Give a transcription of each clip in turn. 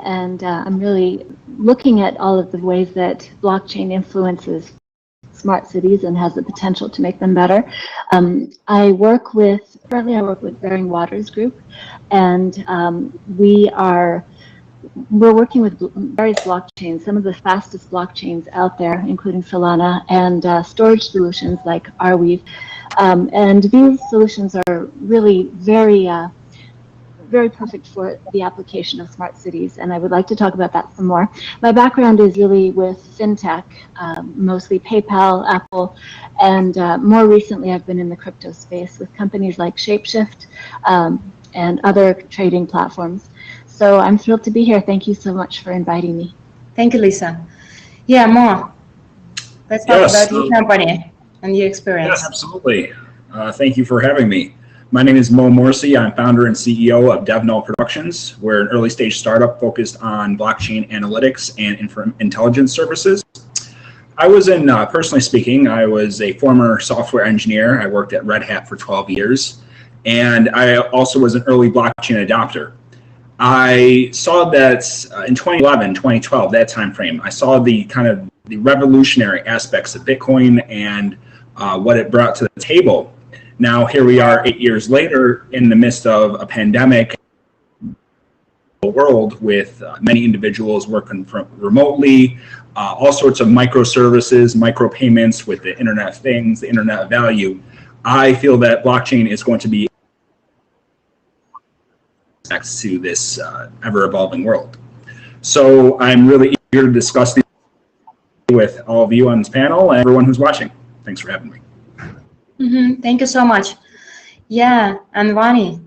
and I'm really looking at all of the ways that blockchain influences smart cities and has the potential to make them better. Currently I work with Bearing Waters Group, and we're working with various blockchains, some of the fastest blockchains out there, including Solana, and storage solutions like Arweave. And these solutions are really very perfect for the application of smart cities, and I would like to talk about that some more. My background is really with fintech, mostly PayPal, Apple, and more recently I've been in the crypto space with companies like Shapeshift and other trading platforms. So I'm thrilled to be here. Thank you so much for inviting me. Thank you, Lisa. Yeah, Mo, let's talk about your company and your experience. Yes, absolutely. Thank you for having me. My name is Mo Morsi. I'm founder and CEO of DevNull Productions. We're an early stage startup focused on blockchain analytics and intelligence services. I was personally speaking, I was a former software engineer. I worked at Red Hat for 12 years. And I also was an early blockchain adopter. I saw that in 2011, 2012, that time frame, I saw the revolutionary aspects of Bitcoin and what it brought to the table. Now, here we are 8 years later in the midst of a pandemic world with many individuals working from remotely, all sorts of microservices, micropayments with the Internet of Things, the Internet of Value. I feel that blockchain is going to be next to this ever-evolving world. So I'm really eager to discuss these with all of you on this panel and everyone who's watching. Thanks for having me. Thank you so much. Yeah, and Vani.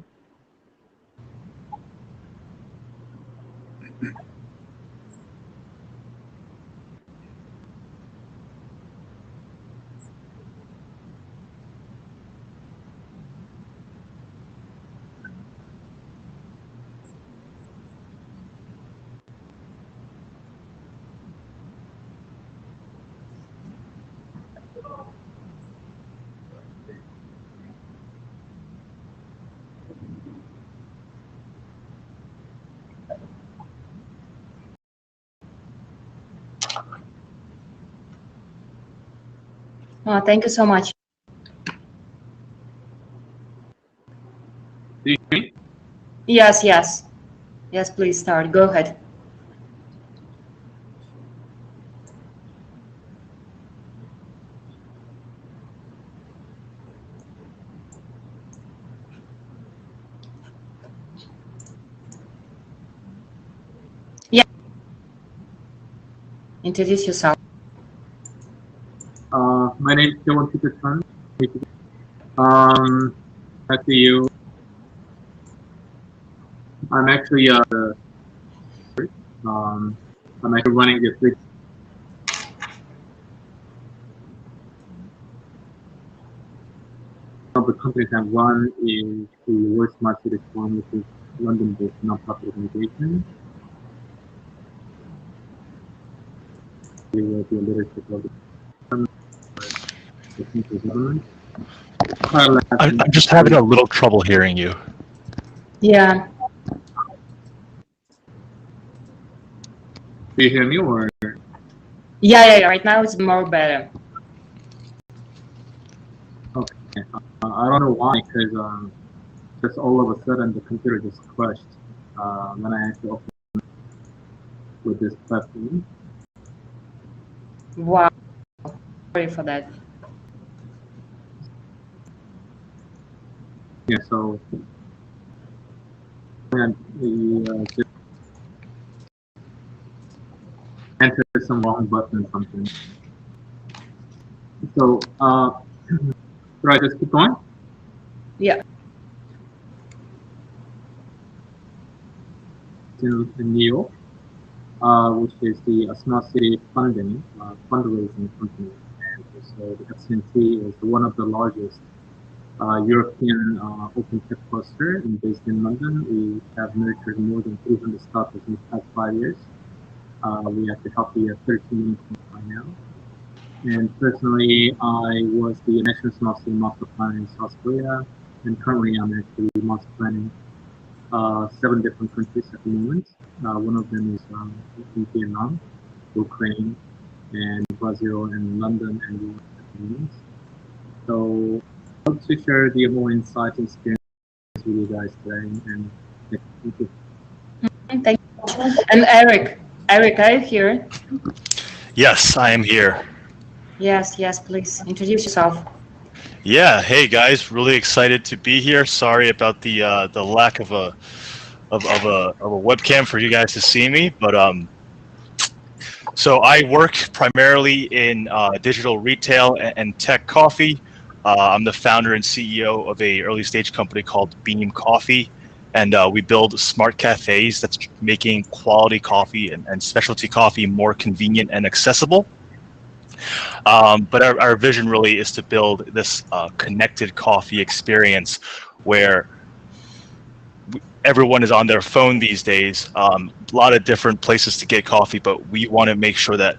Oh, thank you so much. Do you hear me? Yes, yes. Yes, please start. Go ahead. Yeah. Introduce yourself. My name is Dylan Peterson. Nice to you. I'm actually I'm actually running the three of the companies I run is the World Smart Cities Forum, which is London-based nonprofit organization. We will be a leadership of the central government. I'm just having a little trouble hearing you. Yeah. Do you hear me or? Yeah. Right now it's more better. Okay. I don't know why, because just all of a sudden the computer just crashed when I had to open with this platform. Wow. Sorry for that. Yeah, so and we just entered some wrong button or something. So should I just keep going? Yeah. In New York, which is the Smart City Funding fundraising company, and also the FCNT is one of the largest European open tech cluster based in London. We have nurtured more than 300 startups in the past 5 years. We have to help the 13 million by now. And personally, I was the National Smart City Master Planner in South Korea, and currently I'm actually master planning 7 different countries at the moment. One of them is in Vietnam, Ukraine, and Brazil, and London, and US at the moment. So I hope to share the whole insight and experience with you guys today. And thank you. Thank you. And Eric, are you here? Yes, I am here. Yes, please introduce yourself. Yeah, hey guys, really excited to be here. Sorry about the lack of a webcam for you guys to see me, but so I work primarily in digital retail and tech coffee. I'm the founder and CEO of a early stage company called Beam Coffee, and we build smart cafes that's making quality coffee and specialty coffee more convenient and accessible. But our vision really is to build this connected coffee experience where everyone is on their phone these days. A lot of different places to get coffee, but we want to make sure that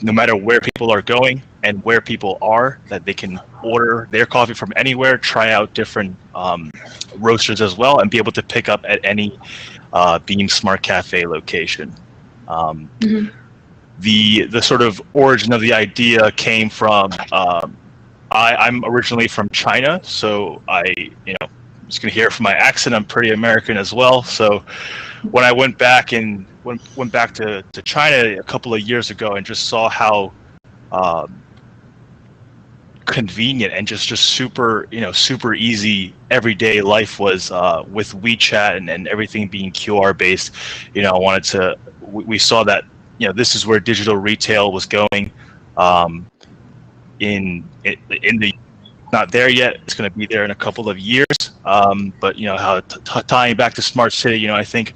no matter where people are going and where people are, that they can order their coffee from anywhere, try out different roasters as well, and be able to pick up at any Beam Smart Cafe location. The sort of origin of the idea came from I'm originally from China, so just gonna hear from my accent, I'm pretty American as well. So when I went back to China a couple of years ago and just saw how convenient and just super super easy everyday life was with WeChat and everything being QR based, we saw that this is where digital retail was going. In the not there yet. It's going to be there in a couple of years. But how tying back to smart city, I think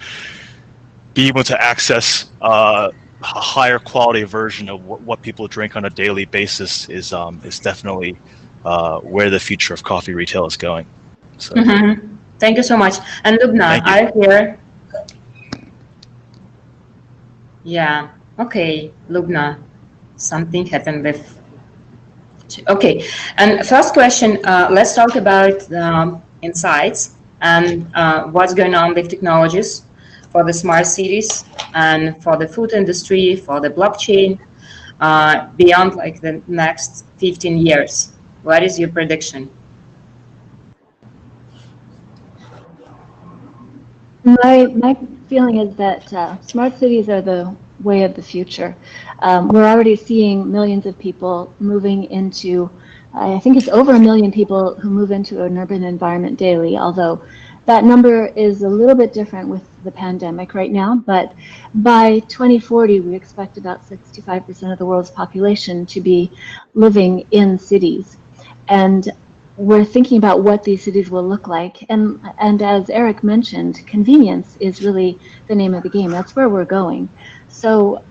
being able to access a higher quality version of what people drink on a daily basis is definitely where the future of coffee retail is going. So. Thank you so much. And Lubna, are you here? Yeah. Okay, Lubna. Something happened with. Okay, and first question, let's talk about insights and what's going on with technologies for the smart cities and for the food industry, for the blockchain, beyond like the next 15 years. What is your prediction? My feeling is that smart cities are the way of the future. We're already seeing millions of people moving into, I think it's over 1 million people who move into an urban environment daily, although that number is a little bit different with the pandemic right now. But by 2040, we expect about 65% of the world's population to be living in cities. And we're thinking about what these cities will look like. And as Eric mentioned, convenience is really the name of the game. That's where we're going. So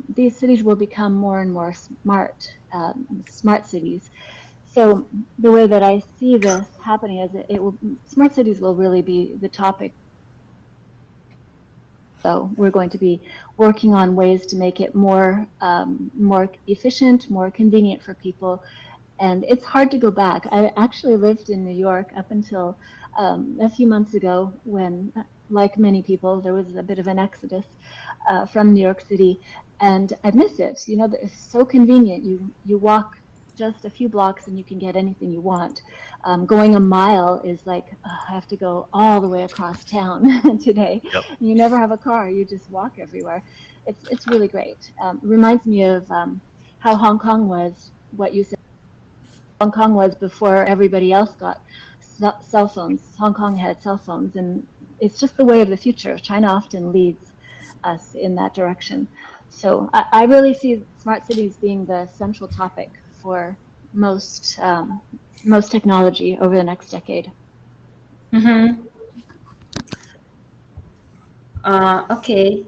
these cities will become more and more smart cities. So the way that I see this happening is smart cities will really be the topic. So we're going to be working on ways to make it more efficient, more convenient for people. And it's hard to go back. I actually lived in New York up until a few months ago when, like many people, there was a bit of an exodus from New York City. And I miss it. It's so convenient. You walk just a few blocks and you can get anything you want. Going a mile is like, I have to go all the way across town today. Yep. You never have a car. You just walk everywhere. It's really great. Reminds me of how Hong Kong was, what you said. Hong Kong was before everybody else got cell phones. Hong Kong had cell phones, and it's just the way of the future. China often leads us in that direction. So I really see smart cities being the central topic for most technology over the next decade. Okay.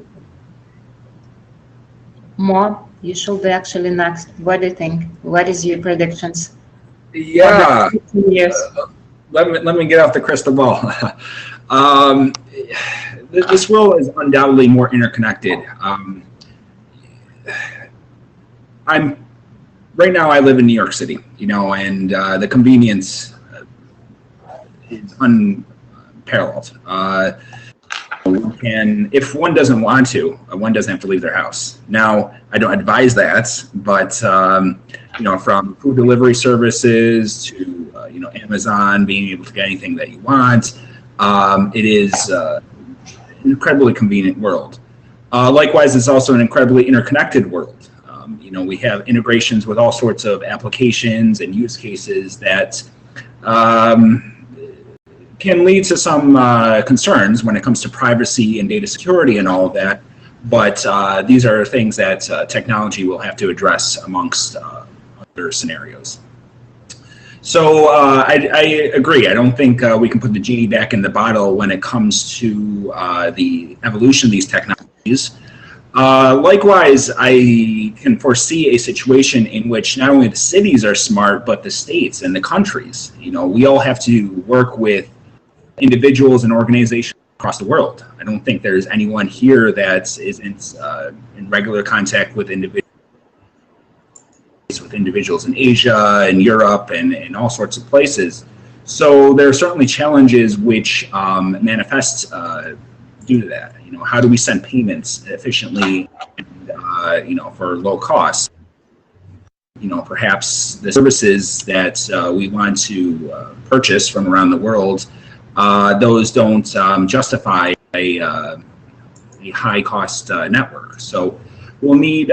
Mo, you should be actually next. What do you think? What is your predictions? Yeah. Let me get off the crystal ball. This world is undoubtedly more interconnected. Right now I live in New York City, and the convenience is unparalleled. can, if one doesn't want to, one doesn't have to leave their house. Now, I don't advise that, but you know, from food delivery services to you know, Amazon, being able to get anything that you want, it is an incredibly convenient world. Likewise, it's also an incredibly interconnected world. You know, we have integrations with all sorts of applications and use cases that can lead to some concerns when it comes to privacy and data security and all of that. But these are things that technology will have to address amongst other scenarios. So I agree. I don't think we can put the genie back in the bottle when it comes to the evolution of these technologies. Likewise, I can foresee a situation in which not only the cities are smart, but the states and the countries. You know, we all have to work with individuals and organizations across the world. I don't think there's anyone here that is in regular contact with individuals in Asia and Europe and all sorts of places. So there are certainly challenges which manifest due to that. You know, how do we send payments efficiently, and, you know, for low cost? You know, perhaps the services that we want to purchase from around the world, those don't justify a high cost network. So we'll need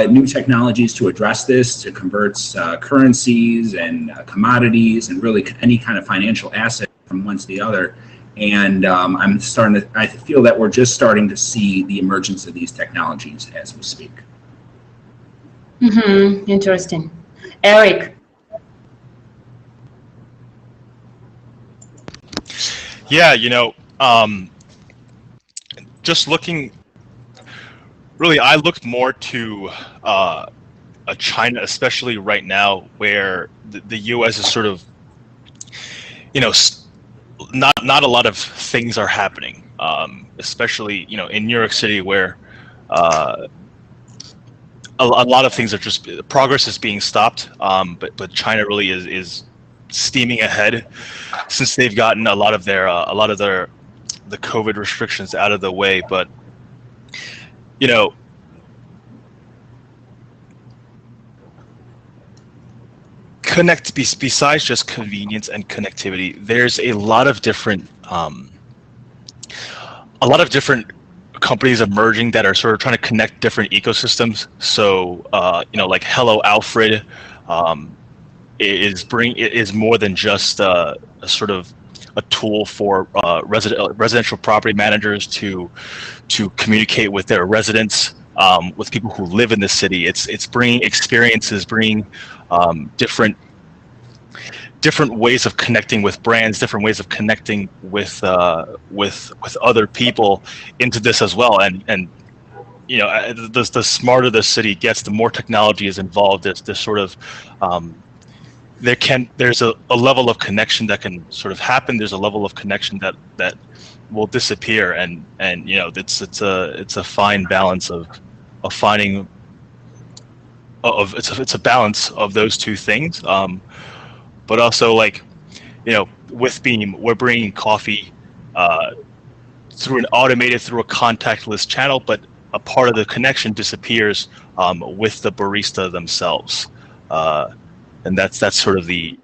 new technologies to address this, to convert currencies and commodities and really any kind of financial asset from one to the other. And I feel that we're just starting to see the emergence of these technologies as we speak. Mm-hmm. Interesting. Eric. Yeah, you know, just looking, really, I looked more to China, especially right now, where the U.S. is sort of, you know, not a lot of things are happening, especially, you know, in New York City, where a lot of things are just, progress is being stopped, but China really is steaming ahead since they've gotten a lot of the COVID restrictions out of the way. But, you know, besides just convenience and connectivity, there's a lot of different companies emerging that are sort of trying to connect different ecosystems. So you know, like Hello Alfred is more than just a sort of a tool for residential property managers to communicate with their residents, with people who live in the city. It's bringing experiences, bringing different ways of connecting with brands, different ways of connecting with other people into this as well. And you know, the smarter the city gets, the more technology is involved. There's this sort of there's a level of connection that can sort of happen. There's a level of connection that will disappear, and you know, it's a fine balance of finding it's a balance of those two things. But also, like, you know, with Beam, we're bringing coffee through a contactless channel, but a part of the connection disappears with the barista themselves. And that's sort of the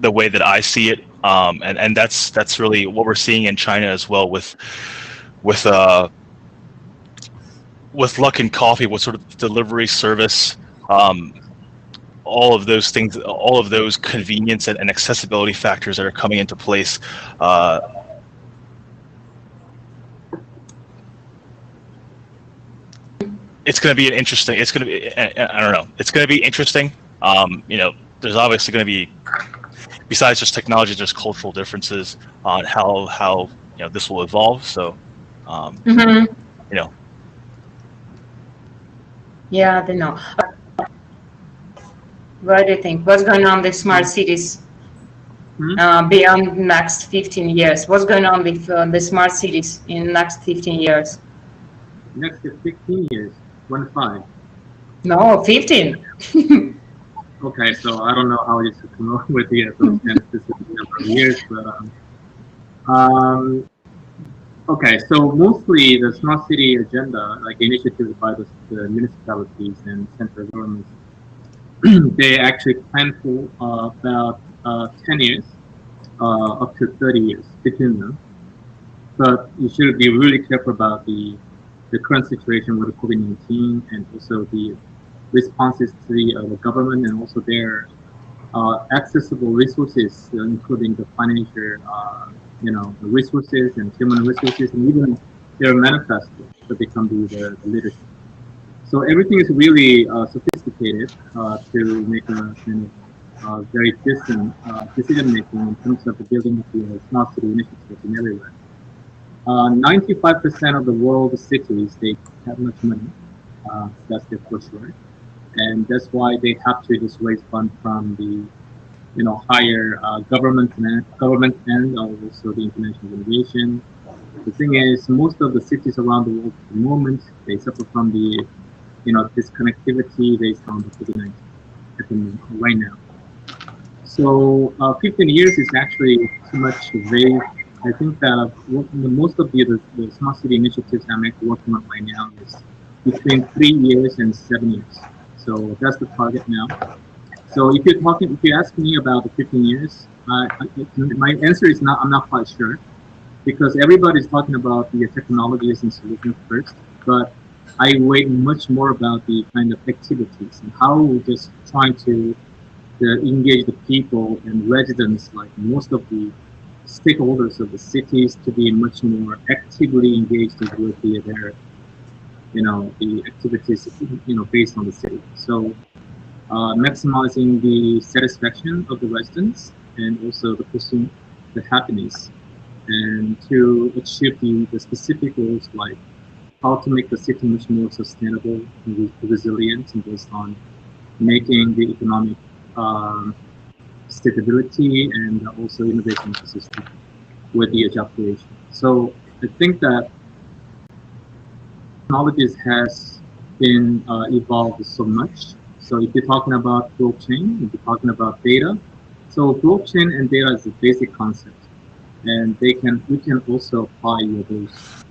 way that I see it, and that's really what we're seeing in China as well with Luckin Coffee, with sort of delivery service, all of those things, all of those convenience and accessibility factors that are coming into place. It's going to be I don't know. It's going to be interesting. You know, there's obviously going to be, besides just technology, there's cultural differences on how you know, this will evolve. So, you know. Yeah, I don't know. What do you think? What's going on with smart cities beyond next 15 years? What's going on with the smart cities in the next 15 years? Next 15 years, 1-5. No, 15. Okay, so I don't know how you should come up with the specific number of years, but Okay, so mostly the smart city agenda, like initiatives by the municipalities and central governments, they actually plan for about 10 years, up to 30 years between them. But you should be really careful about the current situation with COVID-19 and also the responses to the government and also their accessible resources, including the financial, the resources and human resources, and even their manifesto to become the leadership. So everything is really sophisticated to make a kind of very distant decision making in terms of the building of the smart city initiatives in everywhere. 95% of the world's cities, they have much money. That's for sure, and that's why they have to just raise funds from the higher government and also the international innovation. The thing is, most of the cities around the world at the moment, they suffer from the disconnectivity based on the COVID-19 at the moment, right now. So 15 years is actually too much vague. I think that most of the smart city initiatives I'm actually working on right now is between 3 years and 7 years. So that's the target now. So if you ask me about the 15 years, my answer is not. I'm not quite sure because everybody's talking about the technologies and solutions first, but I wait much more about the kind of activities and how we're just trying to engage the people and residents, like most of the stakeholders of the cities, to be much more actively engaged with their the activities based on the city. So maximizing the satisfaction of the residents and also the pursuit the happiness and to achieve the specific goals like how to make the city much more sustainable and resilient and based on making the economic stability and also innovation consistent with the job creation. So I think that technologies has been evolved so much. So if you're talking about blockchain, if you're talking about data, so blockchain and data is a basic concept, and we can also apply those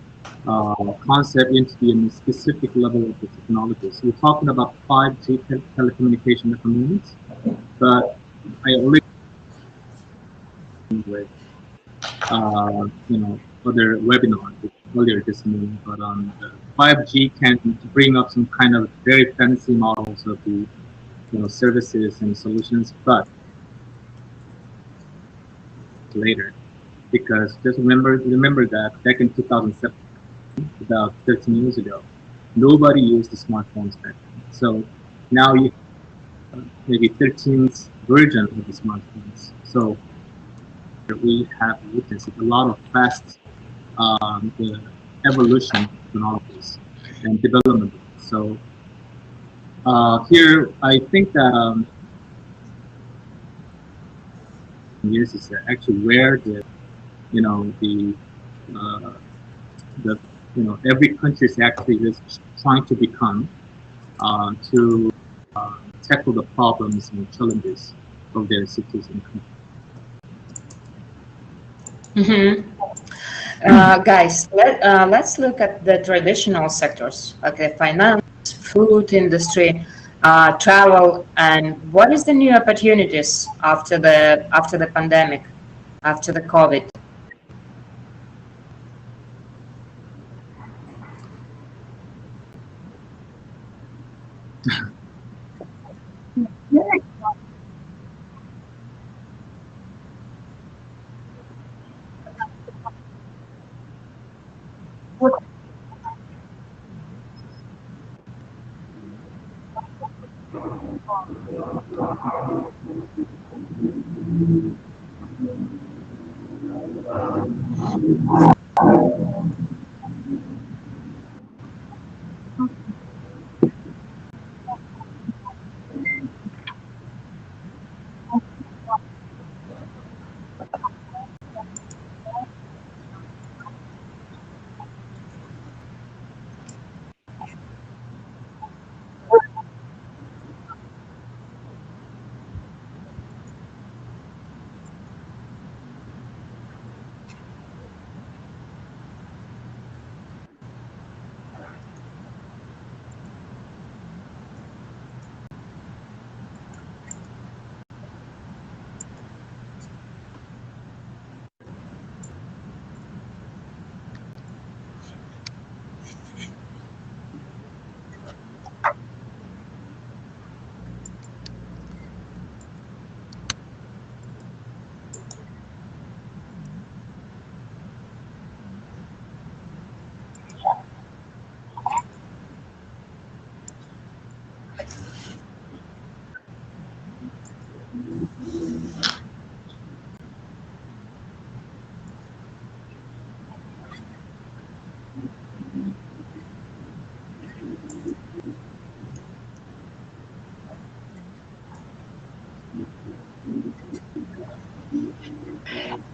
concept into the specific level of the technology. So we're talking about 5G telecommunication at the moment, but I already with other webinars earlier this morning, but 5G can bring up some kind of very fancy models of the services and solutions, but later, because just remember that back in 2007, about 13 years ago, nobody used the smartphones back then. So now you maybe 13th version of the smartphones. So we have witnessed a lot of fast the evolution of technologies and development. So here, I think that years is actually where uh, the every country is actually just trying to become to tackle the problems and challenges of their cities and countries. Guys, let's look at the traditional sectors, okay, finance, food industry, travel, and what is the new opportunities after the pandemic, after the COVID?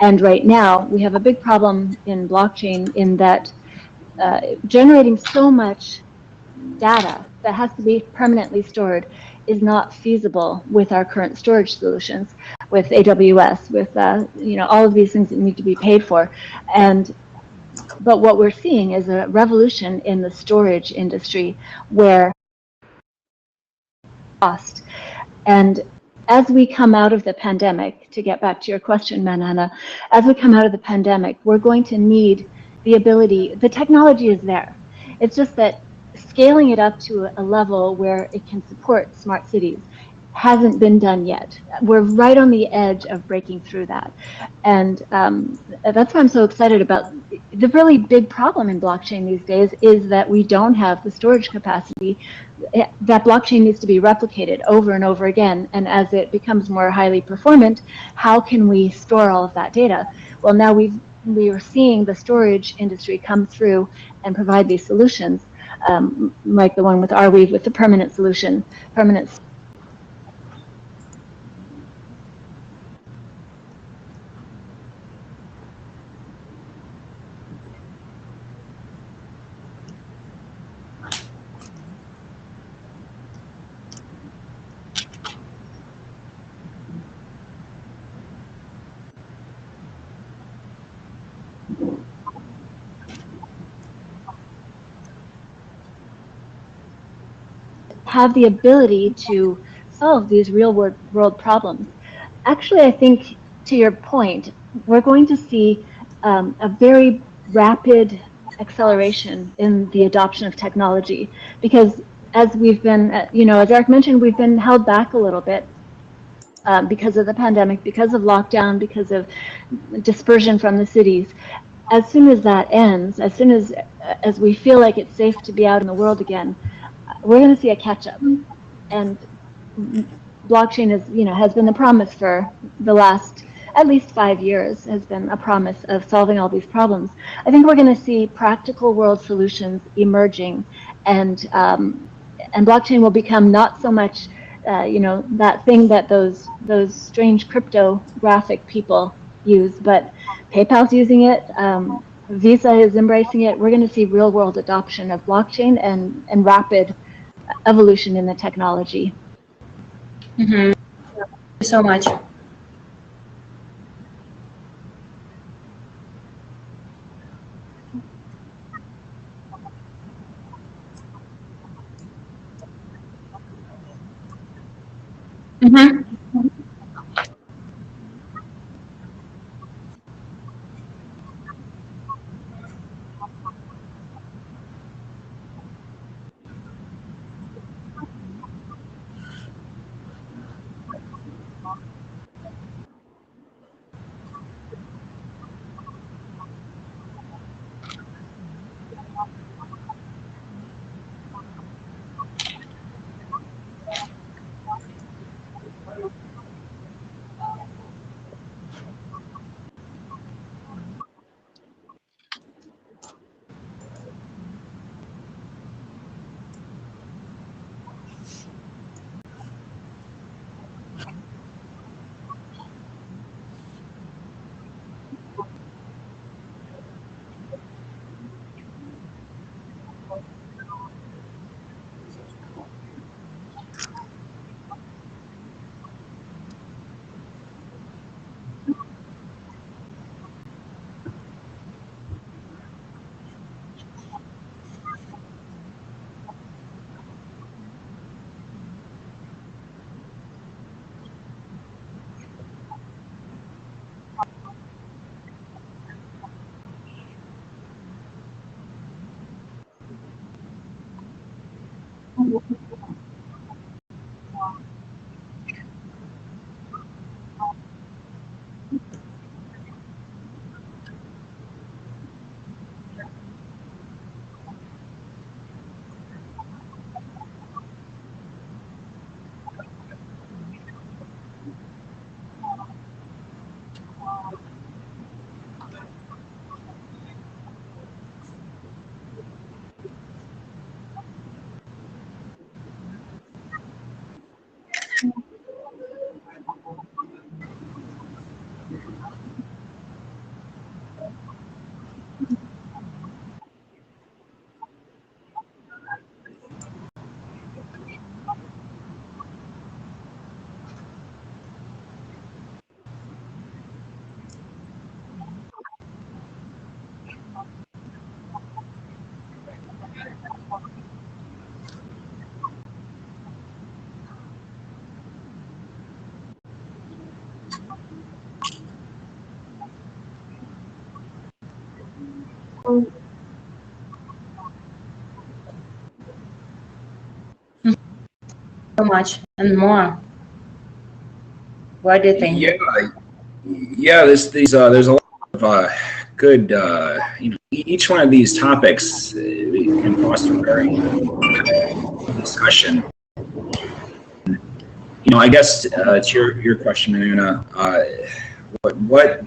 And right now, we have a big problem in blockchain in that generating so much data that has to be permanently stored is not feasible with our current storage solutions, with AWS, with all of these things that need to be paid for. But what we're seeing is a revolution in the storage industry where cost. And as we come out of the pandemic, to get back to your question, Manana, as we come out of the pandemic, we're going to need the ability, the technology is there. It's just that scaling it up to a level where it can support smart cities hasn't been done yet. We're right on the edge of breaking through that. And that's why I'm so excited about the really big problem in blockchain these days is that we don't have the storage capacity. That blockchain needs to be replicated over and over again. And as it becomes more highly performant, how can we store all of that data? Well, now we are seeing the storage industry come through and provide these solutions, like the one with Arweave with the permanent solution, permanent. Have the ability to solve these real world problems. Actually, I think to your point, we're going to see a very rapid acceleration in the adoption of technology because as we've been, as Eric mentioned, we've been held back a little bit because of the pandemic, because of lockdown, because of dispersion from the cities. As soon as that ends, as soon as we feel like it's safe to be out in the world again, we're going to see a catch-up. And blockchain has been the promise for the last at least 5 years, has been a promise of solving all these problems. I think we're going to see practical world solutions emerging, and blockchain will become not so much that thing that those strange cryptographic people use, but PayPal's using it. Visa is embracing it. We're going to see real world adoption of blockchain and rapid evolution in the technology. Mm-hmm. Thank you so much. Mm-hmm. So much and more. What do you think? Yeah. There's a lot of good. Each one of these topics can foster very discussion. I guess to your question, Anna, what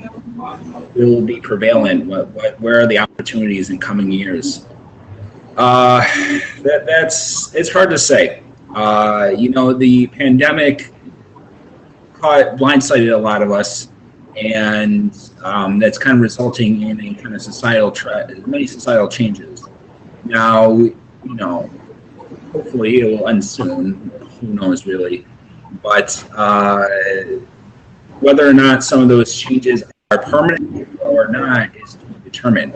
will be prevalent? Where are the opportunities in coming years? It's hard to say. The pandemic blindsided a lot of us, and that's kind of resulting in a kind of many societal changes. Now, hopefully it will end soon. Who knows, really? But whether or not some of those changes are permanent or not is to be determined.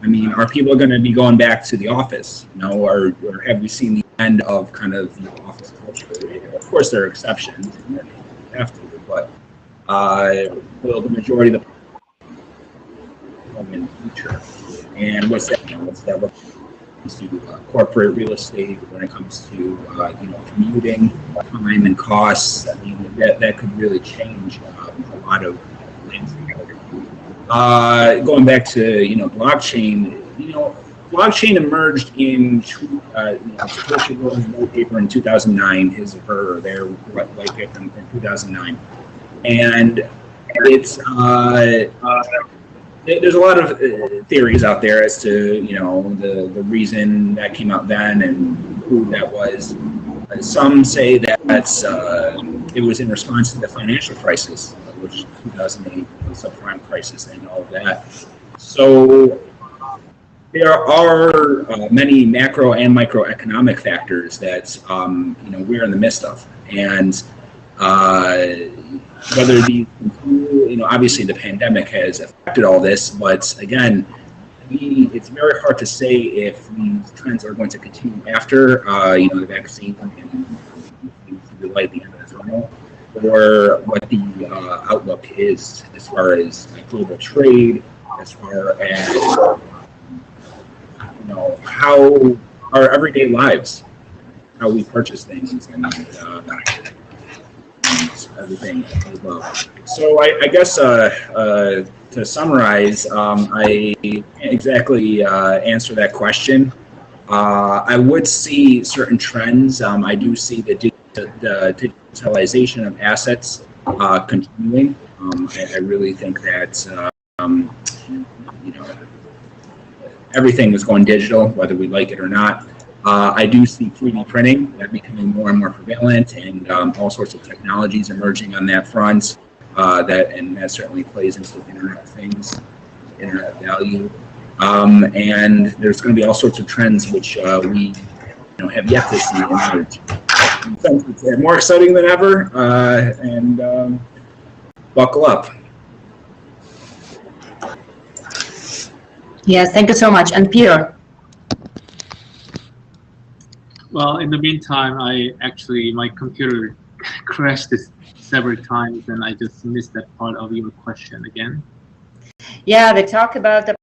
I mean, are people going to be going back to the office? Or have we seen the end of kind of the office culture? Of course, there are exceptions, and you have to, but will the majority of the in the future? And what's that look to corporate real estate, when it comes to commuting time and costs? I mean, that could really change a lot of landscape. Going back to blockchain, blockchain emerged in white paper in 2009, his or her their white paper in 2009, and it's there's a lot of theories out there as to the reason that came out then and who that was. Some say that it was in response to the financial crisis, which 2008, the subprime crisis, and all of that. So there are many macro and microeconomic factors that we're in the midst of, and whether these continue, obviously the pandemic has affected all this, but again, it's very hard to say if these trends are going to continue after the vaccine and the light at the end of the tunnel, or what the outlook is as far as global trade, as far as how our everyday lives, how we purchase things, and everything as well. So I guess to summarize, I can't exactly answer that question. I would see certain trends. I do see the digitalization of assets continuing. I really think that everything is going digital, whether we like it or not. I do see 3D printing becoming more and more prevalent, and all sorts of technologies emerging on that front. That certainly plays into the Internet of Things, Internet of Value, and there's going to be all sorts of trends which we have yet to see emerge. It's more exciting than ever, and buckle up. Yes, thank you so much. And Peter? Well, in the meantime, my computer crashed several times, and I just missed that part of your question again. Yeah, they talk about the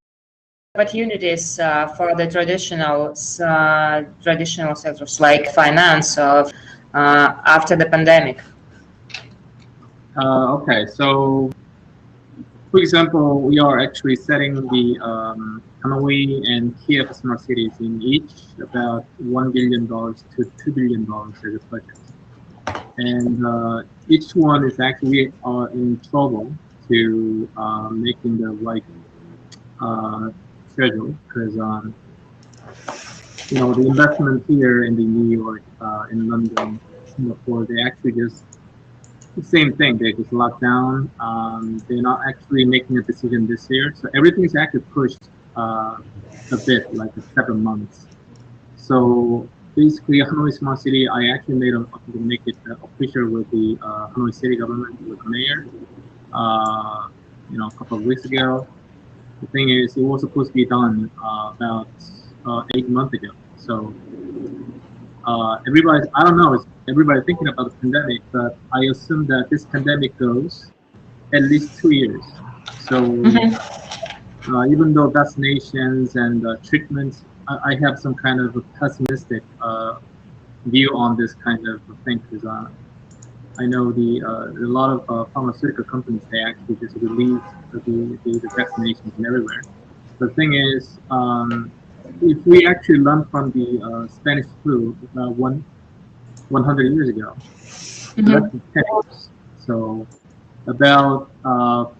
opportunities for the traditional sectors like finance after the pandemic. Okay, so for example, we are actually setting the Hanoi and Kiev smart cities in each about $1 billion to $2 billion as a budget. And each one is actually in trouble to making the right schedule, because the investment here in the New York, in London, Singapore, they actually just the same thing. They just locked down. They're not actually making a decision this year, so everything's actually pushed a bit, like 7 months. So basically, Hanoi Smart City, I actually make it official with the Hanoi City government, with the mayor, a couple of weeks ago. The thing is, it was supposed to be done about 8 months ago. So everybody, I don't know, is everybody thinking about the pandemic, but I assume that this pandemic goes at least 2 years. So Even though vaccinations and treatments, I have some kind of a pessimistic view on this kind of thing because I know a lot of pharmaceutical companies, they actually just release the vaccinations and everywhere. The thing is, if we actually learn from the Spanish flu 100 years ago, less than 10 years, so about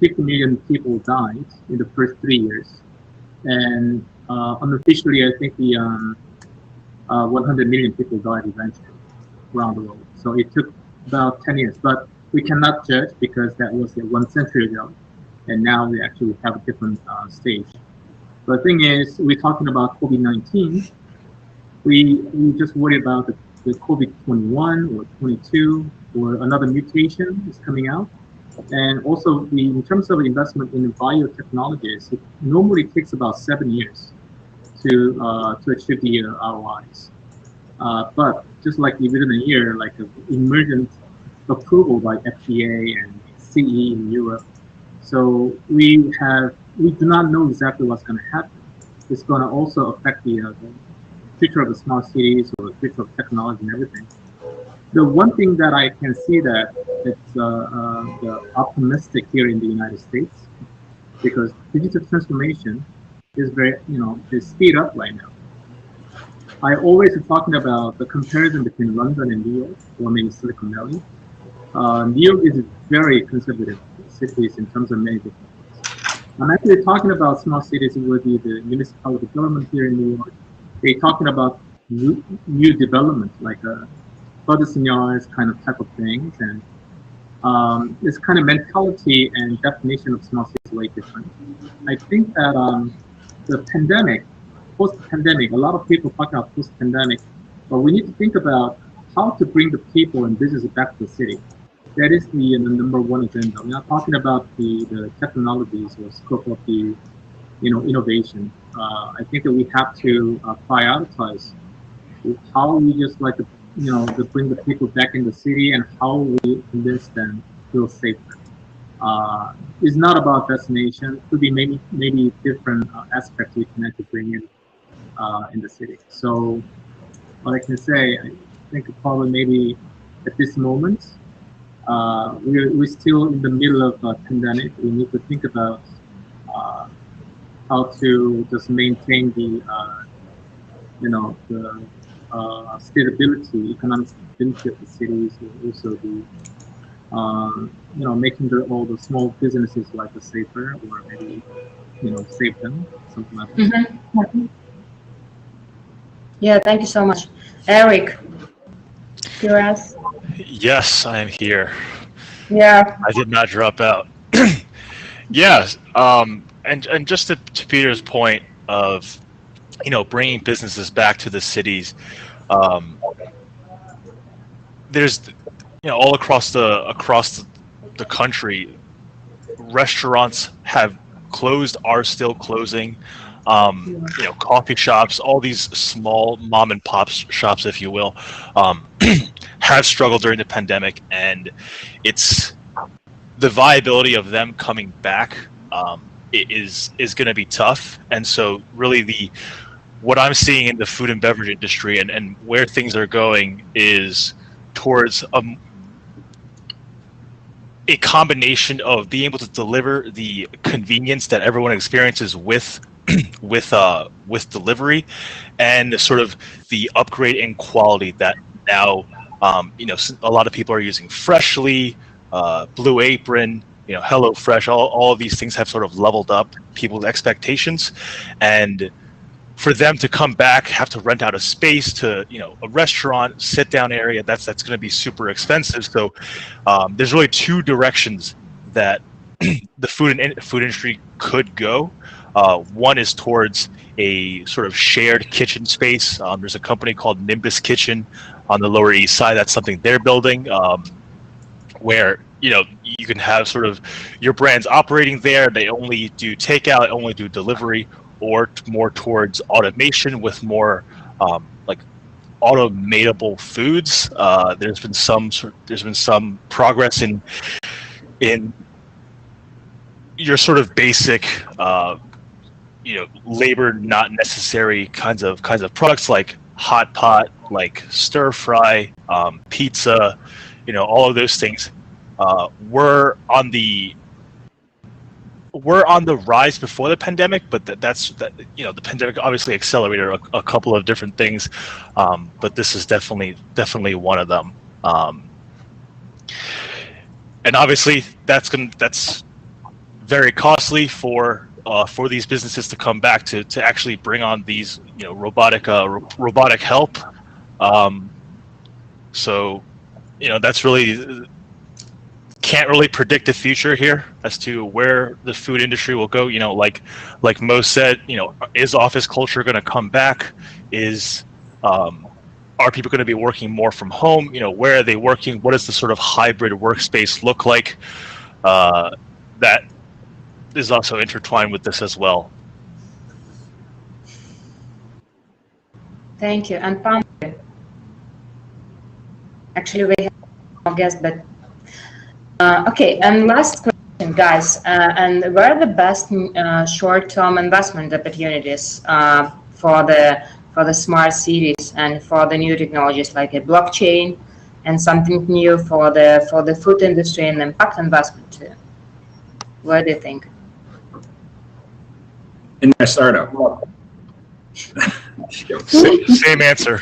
50 million people died in the first 3 years, and unofficially, I think the 100 million people died eventually around the world. So it took about 10 years, but we cannot judge because that was 1 century ago, and now we actually have a different stage. The thing is, we're talking about COVID-19. We just worry about the COVID-21 or 22 or another mutation is coming out. And also, in terms of investment in biotechnologies, it normally takes about 7 years to achieve the ROIs. But just like within a year, like emergent approval by FDA and CE in Europe. So we do not know exactly what's going to happen. It's going to also affect the future of the smart cities or the future of technology and everything. The one thing that I can see that it's optimistic here in the United States, because digital transformation is very, is speed up right now. I always am talking about the comparison between London and New York, or maybe Silicon Valley. New York is very conservative cities in terms of many different things. I'm actually talking about small cities. It would be the municipality government here in New York. They're talking about new development, like Ferguson yards kind of type of things, and this kind of mentality and definition of small cities is way different. I think that the pandemic, post-pandemic, a lot of people talking about post-pandemic, but we need to think about how to bring the people and business back to the city. That is the number one agenda. We're not talking about the technologies or scope of the innovation. I think that we have to prioritize how we just like to bring the people back in the city and how we convince them to feel safer. It's not about destination. It could be maybe different aspects we can actually bring in the city. So what I can say, I think probably maybe at this moment, we're still in the middle of a pandemic. We need to think about how to just maintain the stability, economic stability of the cities, and also the making all the small businesses like safer, or maybe save them, something like that. Mm-hmm. Yeah, thank you so much, Eric. You're asked. Yes, I am here. Yeah. I did not drop out. Yes, and just to Peter's point of bringing businesses back to the cities, there's all across the country, restaurants have closed, are still closing. Coffee shops, all these small mom and pop shops, if you will, have struggled during the pandemic, and it's the viability of them coming back is going to be tough. And so really what I'm seeing in the food and beverage industry and where things are going is towards a combination of being able to deliver the convenience that everyone experiences with delivery, and sort of the upgrade in quality that now a lot of people are using Freshly, Blue Apron, Hello Fresh. All of these things have sort of leveled up people's expectations, and for them to come back, have to rent out a space to a restaurant, sit down area. That's going to be super expensive. So there's really two directions that the food industry could go. One is towards a sort of shared kitchen space. There's a company called Nimbus Kitchen on the Lower East Side. That's something they're building, where you can have sort of your brands operating there. They only do takeout, only do delivery, or more towards automation with more like automatable foods. There's been some progress in your sort of basic labor not necessary kinds of products like hot pot, like stir fry, pizza, all of those things were on the rise before the pandemic, but the pandemic obviously accelerated a couple of different things, but this is definitely one of them. And obviously that's very costly for these businesses to come back to actually bring on these robotic help. So that's really can't really predict the future here as to where the food industry will go. Like Mo said, is office culture going to come back? Are people going to be working more from home? Where are they working? What does the sort of hybrid workspace look like? That is also intertwined with this as well. Thank you. And actually we have no guests, but okay. And last question, guys. And what are the best short-term investment opportunities for the smart cities and for the new technologies like a blockchain, and something new for the food industry and impact investment too? What do you think? In my startup. Same answer.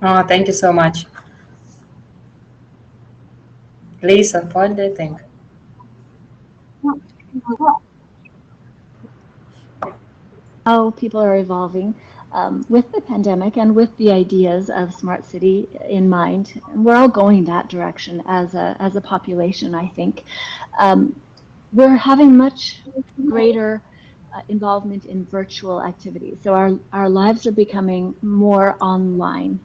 Oh, thank you so much. Lisa, what do you think? How people are evolving with the pandemic and with the ideas of smart city in mind. We're all going that direction as a population, I think. We're having much greater involvement in virtual activities. So our lives are becoming more online.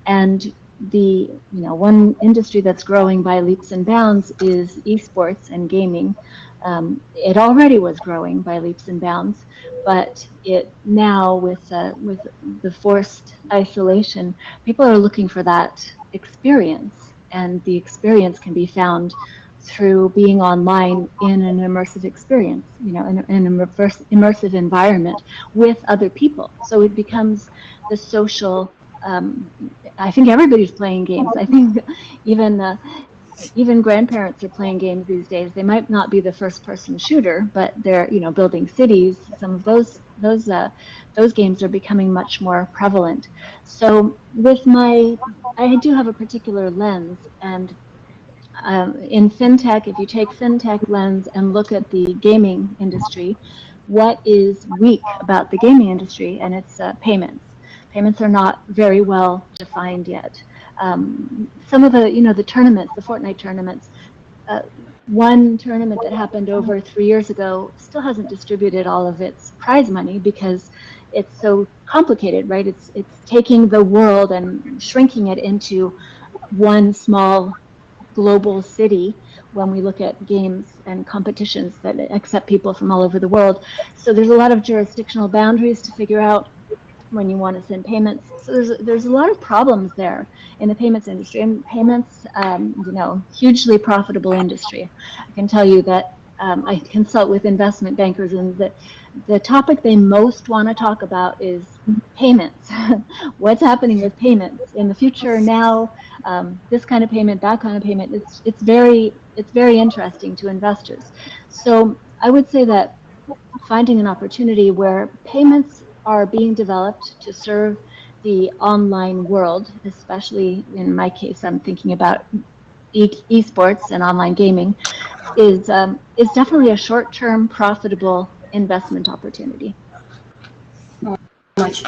And the one industry that's growing by leaps and bounds is esports and gaming. It already was growing by leaps and bounds, but it now with the forced isolation, people are looking for that experience, and the experience can be found through being online in an immersive experience, in an immersive environment with other people. So it becomes the social. I think everybody's playing games. I think even grandparents are playing games these days. They might not be the first-person shooter, but they're building cities. Some of those games are becoming much more prevalent. So I do have a particular lens, and in fintech, if you take fintech lens and look at the gaming industry, what is weak about the gaming industry? And it's payments. Payments are not very well defined yet. Some of the, the tournaments, the Fortnite tournaments, one tournament that happened over 3 years ago still hasn't distributed all of its prize money because it's so complicated, right? It's taking the world and shrinking it into one small global city when we look at games and competitions that accept people from all over the world. So there's a lot of jurisdictional boundaries to figure out when you want to send payments. So there's a lot of problems there in the payments industry. And payments, hugely profitable industry. I can tell you that I consult with investment bankers, and the topic they most want to talk about is payments. What's happening with payments in the future now? This kind of payment, that kind of payment. It's very interesting to investors. So I would say that finding an opportunity where payments are being developed to serve the online world, especially in my case, I'm thinking about esports and online gaming, is definitely a short-term profitable investment opportunity. Much.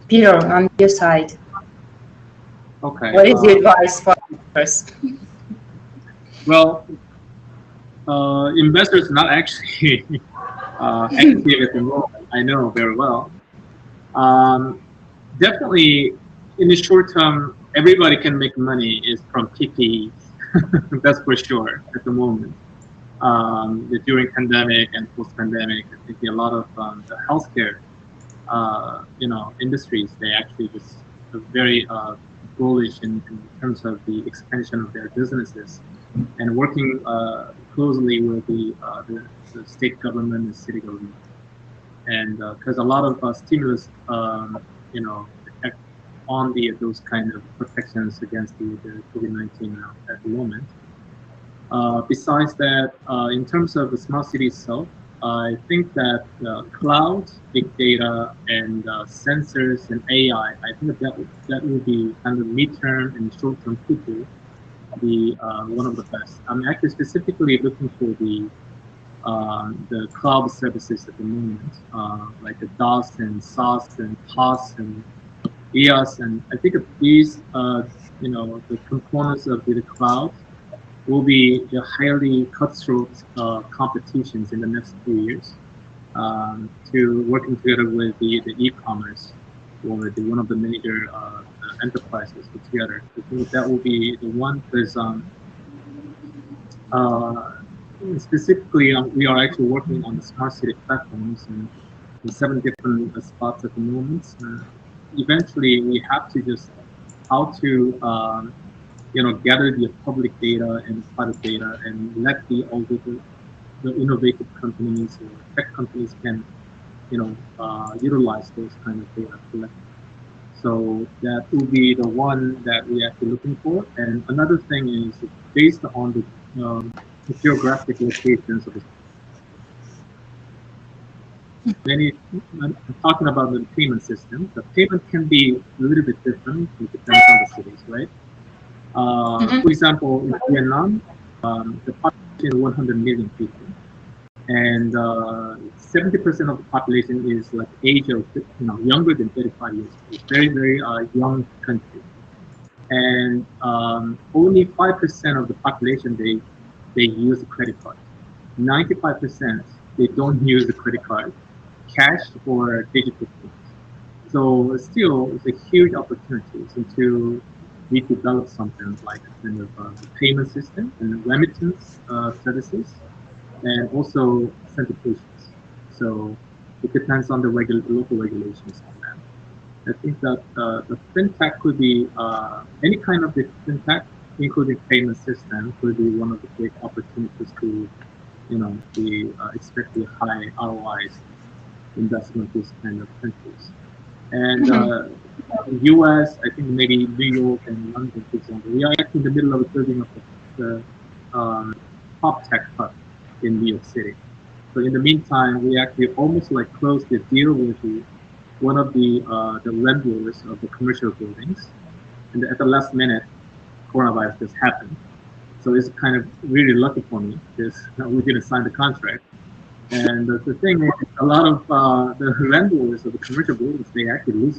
Peter, on your side, Okay. what is your advice for investors? Well, investors not actually active at the moment. I know very well. Definitely, in the short term, everybody can make money is from PPE. That's for sure at the moment. During pandemic and post-pandemic, I think a lot of the healthcare, industries, they actually just are very bullish in terms of the expansion of their businesses and working closely with the state government and city government. And because a lot of stimulus, on those kind of protections against the COVID-19 now at the moment. Besides that, in terms of the smart city itself, I think that cloud, big data, and sensors and AI, I think that will be kind of midterm and short-term future be one of the best. I'm actually specifically looking for the cloud services at the moment, like the DOS and SaaS and PaaS and IaaS, and I think these, the components of the cloud will be a highly cutthroat competitions in the next few years to working together with the e-commerce or one of the major enterprises together. I think that will be the one because specifically we are actually working on the smart city platforms in 7 different spots at the moment. Eventually, we have to just how to gather the public data and private data and let the innovative companies or tech companies can utilize those kind of data collectively. So that will be the one that we're actually looking for. And another thing is based on the geographic locations of the I'm talking about the payment system. The payment can be a little bit different. It depends on the cities, right? For example, in Vietnam, the population is 100 million people, and 70% of the population is like age of younger than 35 years. It's very young country, and only 5% of the population they use a credit card. 95% they don't use the credit card, cash or digital payments. So still, it's a huge opportunity to we develop something like a kind of payment system and remittance services, and also authentications. So it depends on the local regulations on that. I think that the fintech could be any kind of the fintech, including payment system, could be one of the big opportunities to, expect the high ROIs investment in these kind of countries. And U.S., I think maybe New York and London, for example, we are actually in the middle of building up the top tech hub in New York City. So in the meantime, we actually almost like closed the deal with one of the landlords of the commercial buildings, and at the last minute, coronavirus just happened. So it's kind of really lucky for me because we didn't sign the contract. And the thing is, a lot of the landlords of the commercial buildings, they actually lose.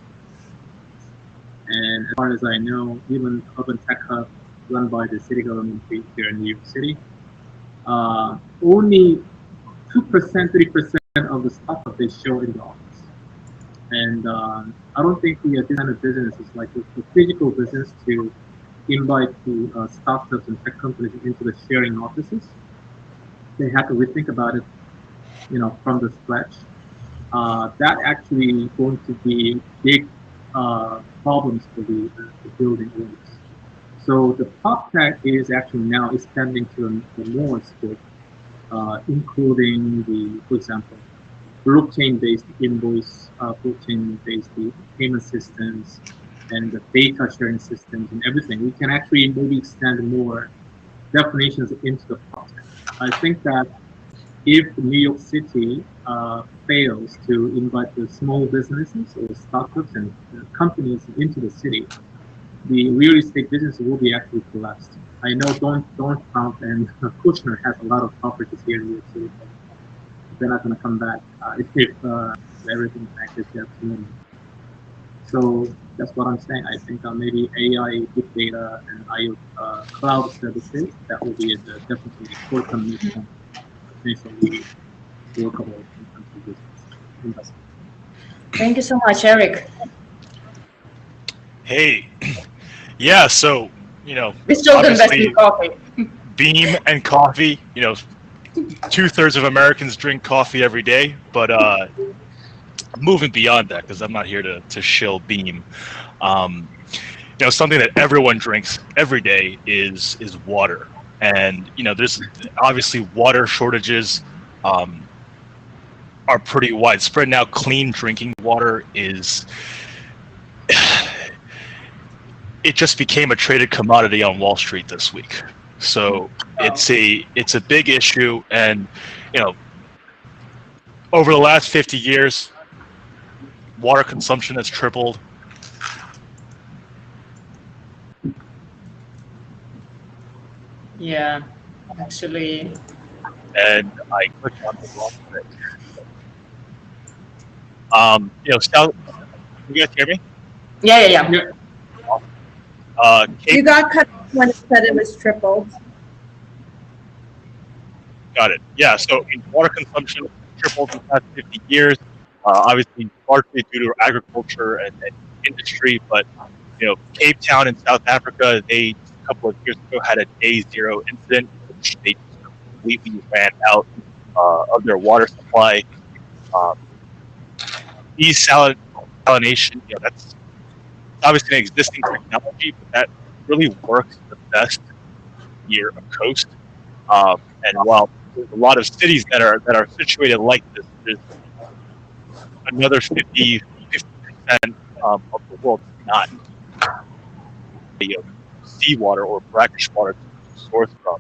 far as I know, even urban tech hub run by the city government here in New York City, only 2%, 3% of the startup they show in the office. And I don't think this kind of business is like a physical business to invite the startups and tech companies into the sharing offices. They have to rethink about it, from the scratch. That actually going to be big problems for the building owners. So the prop tech is actually now expanding to a more scope, including for example, blockchain-based invoice, blockchain-based payment systems, and the data sharing systems and everything. We can actually maybe extend more definitions into the prop tech. I think that if New York City fails to invite the small businesses or startups and companies into the city, the real estate business will be actually collapsed. I know Donald Trump and Kushner has a lot of properties here in New York City, but they're not going to come back if everything back is there to normal. So that's what I'm saying. I think maybe AI, big data, and IoT cloud services, that will be definitely short-term mission, potentially workable in terms of business investment. Thank you so much, Eric. Hey, yeah, so, We still invest in coffee. Beam and coffee, 2/3 of Americans drink coffee every day, but moving beyond that, because I'm not here to shill Beam. Something that everyone drinks every day is water, and there's obviously water shortages are pretty widespread now. Clean drinking water it just became a traded commodity on Wall Street this week. So it's a big issue, and over the last 50 years, water consumption has tripled. Yeah, actually. And I clicked on the wrong thing. South. You guys hear me? Yeah. You got cut when it said it was tripled. Got it. Yeah, so water consumption tripled in the past 50 years, obviously largely due to agriculture and industry, but Cape Town in South Africa, they a couple of years ago had a day zero incident, which they completely ran out of their water supply. Desalination, that's obviously an existing technology, but that really works the best near a coast. And while there's a lot of cities that are situated like this, there's another 50% of the world not seawater or brackish water to source from.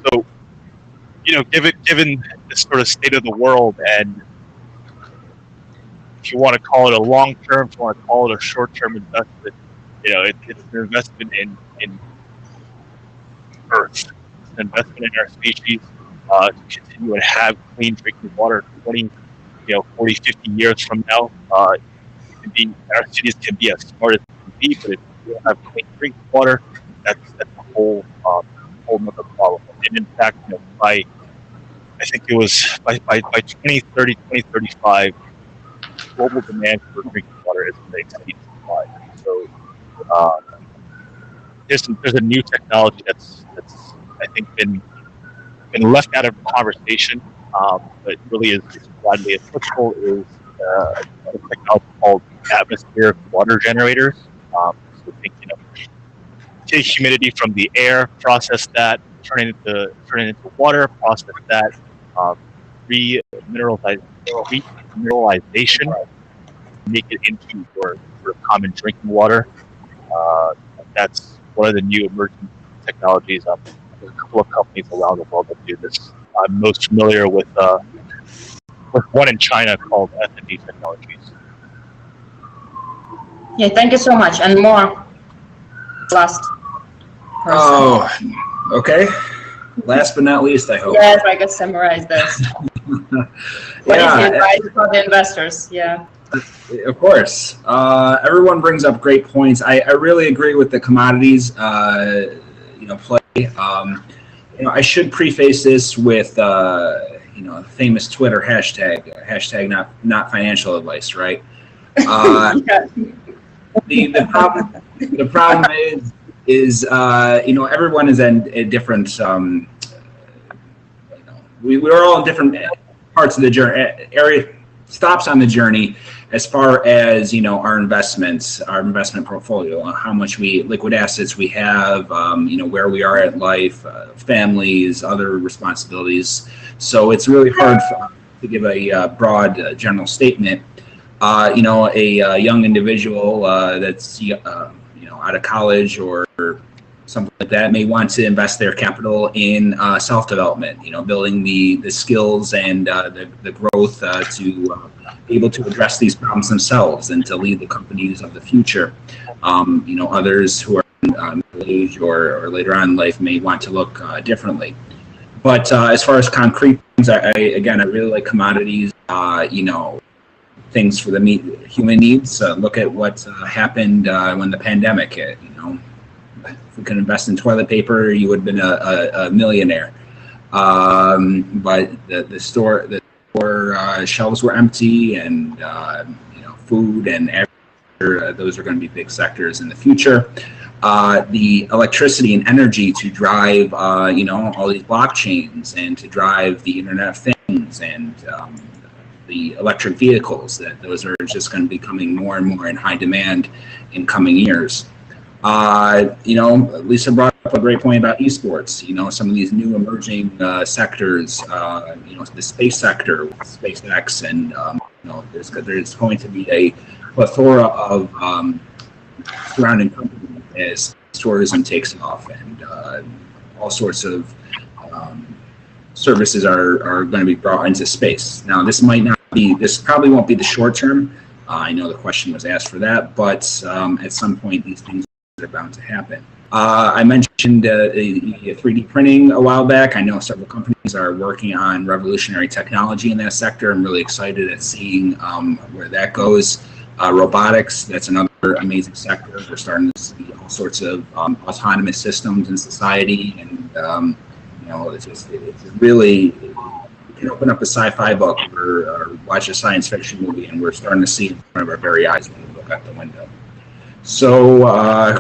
So, given this sort of state of the world, and if you want to call it a long-term, if you want to call it a short-term investment, it's an investment in Earth. It's an investment in our species to continue to have clean drinking water 20, 40, 50 years from now. Our cities can be as smart as they can be, but if we don't have clean drinking water, that's a whole other problem. And in fact, I think it was by 2030, 2035, global demand for drinking water is going to exceed supply. So there's a new technology that's I think been left out of conversation, but really is widely applicable, is a technology called atmospheric water generators. So think take humidity from the air, process that, turn it into water, process that, remineralization, make it into your common drinking water. That's one of the new emerging technologies. There's a couple of companies around the world that do this. I'm most familiar with one in China called S&D Technologies. Yeah, thank you so much. And more. Last person. Oh, okay. Last but not least, I hope. Yes, I can summarize this. What is the advice for the investors? Yeah. Of course. Everyone brings up great points. I really agree with the commodities, play. I should preface this with, famous Twitter hashtag not financial advice, right? The problem is everyone is in a different, we're all in different parts of the journey, stops on the journey as far as our investments, our investment portfolio, how much liquid assets we have, where we are at life, families, other responsibilities. So it's really hard to give a broad general statement. A young individual that's out of college or something like that may want to invest their capital in self-development, building the skills and the growth to be able to address these problems themselves and to lead the companies of the future. Others who are middle age or later on in life may want to look differently. But as far as concrete things, I really like commodities, things for the human needs. Look at what happened when the pandemic hit. If we could invest in toilet paper, you would have been a millionaire. But the store shelves were empty, and food and those are going to be big sectors in the future. The electricity and energy to drive all these blockchains and to drive the Internet of Things and the electric vehicles, those are just going to be becoming more and more in high demand in coming years. Lisa brought up a great point about esports. Some of these new emerging sectors, the space sector, SpaceX, and there's going to be a plethora of surrounding companies as tourism takes off, and all sorts of services are going to be brought into space. Now, this probably won't be the short term. I know the question was asked for that, but at some point these things are bound to happen. I mentioned 3D printing a while back. I know several companies are working on revolutionary technology in that sector. I'm really excited at seeing where that goes. Robotics, that's another amazing sector. We're starting to see all sorts of autonomous systems in society, and it's really, you can open up a sci-fi book or watch a science fiction movie, and we're starting to see it in front of our very eyes when we look out the window. So, I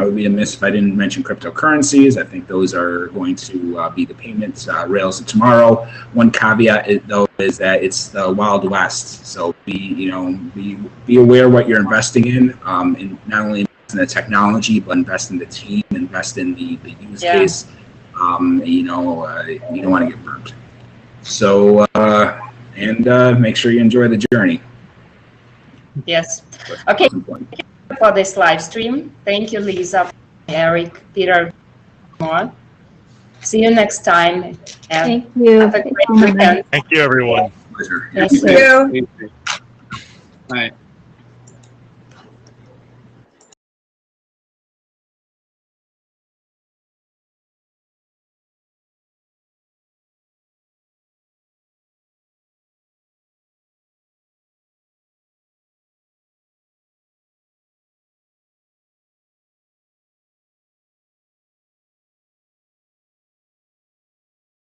would be amiss if I didn't mention cryptocurrencies. I think those are going to be the payment rails of tomorrow. One caveat, though, is that it's the Wild West. So be aware what you're investing in, and not only invest in the technology, but invest in the team, invest in the use case. You don't want to get burnt. So, make sure you enjoy the journey. Yes. Okay. For this live stream. Thank you, Lisa, Eric, Peter, more. See you next time. Thank you. Have a great weekend. Thank you, everyone. Pleasure. Thank you. Bye.